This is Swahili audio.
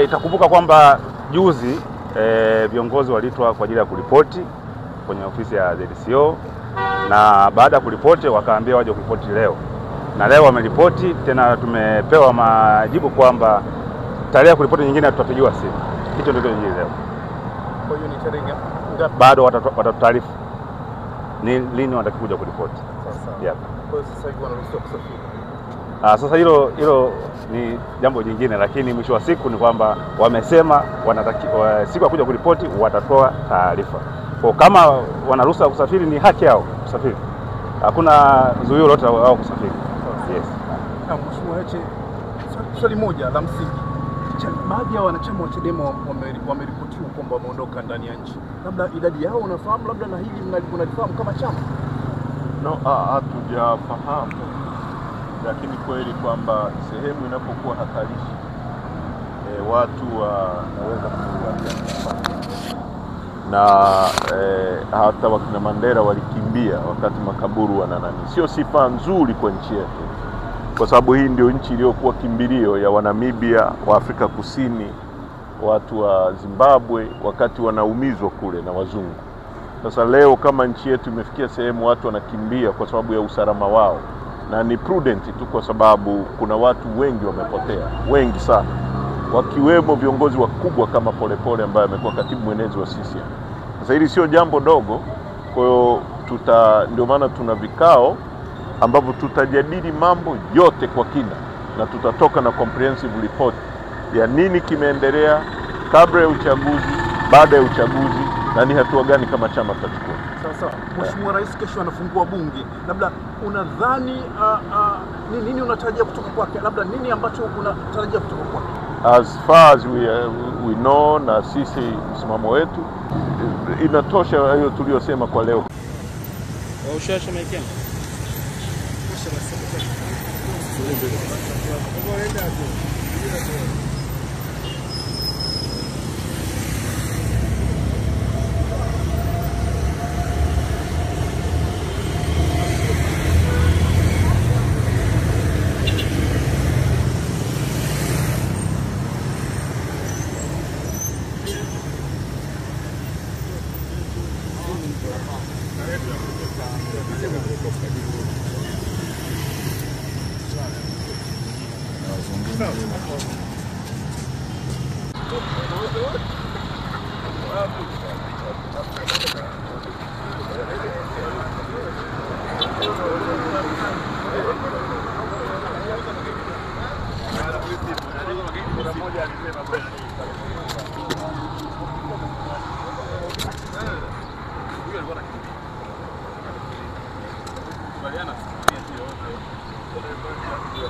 Itakumbuka kwamba juzi viongozi walitwa kwa ajili ya kuripoti kwenye ofisi ya ZCO, na baada ya kuripoti wakaambia waje kuripoti leo, na leo wameripoti tena. Tumepewa majibu kwamba tarehe ya kuripoti nyingine tutapigiwa simu. Hicho ndio kile leo. Kwa hiyo ni tarehe ngapi? Bado watatutaarifu ni lini watakuja kuripoti. Sasa. Yeah. Kwa hiyo sasa hivi wanaruhusiwa kusafiri. Sasa hilo ni jambo jingine, lakini mwisho wa siku ni kwamba wamesema siku ya kuja kuripoti watatoa taarifa. Kwa kama wanaruhusa kusafiri, ni haki yao kusafiri. Hakuna zuio lolote wao kusafiri. Yes. Mheshimiwa Heche, swali moja la msingi. Baadhi ya wanachama wa Chadema wameripotiwa kwamba wameondoka ndani ya nchi. Labda idadi yao unafahamu, labda na hili mnalifahamu kama chama? No, hatujafahamu. Lakini kweli kwamba sehemu inapokuwa hatarishi watu wanaweza kuuawa. Na hata wakina Mandela walikimbia wakati makaburu wananani. Sio sifa nzuri kwa nchi yetu, kwa sababu hii ndio nchi iliyokuwa kimbilio ya Wanamibia, wa Afrika Kusini, watu wa Zimbabwe wakati wanaumizwa kule na wazungu. Sasa leo kama nchi yetu imefikia sehemu watu wanakimbia kwa sababu ya usalama wao, na ni prudent tu kwa sababu kuna watu wengi wamepotea, wengi sana, wakiwemo viongozi wakubwa kama Polepole ambaye amekuwa katibu mwenezi wa CCM. Sasa hili sio jambo dogo. Kwa hiyo ndio maana tuna vikao ambavyo tutajadili mambo yote kwa kina, na tutatoka na comprehensive report ya nini kimeendelea kabla ya uchaguzi, baada ya uchaguzi, na ni hatua gani kama chama tutachukua. Sasa Mheshimiwa Rais kesho anafungua bunge. Labda unadhani nini unatarajia kutoka kwake? Labda nini ambacho unatarajia kutoka kwake? As far as we know, na sisi msimamo wetu inatosha hiyo tuliyosema kwa leo. Ushasha maikeni.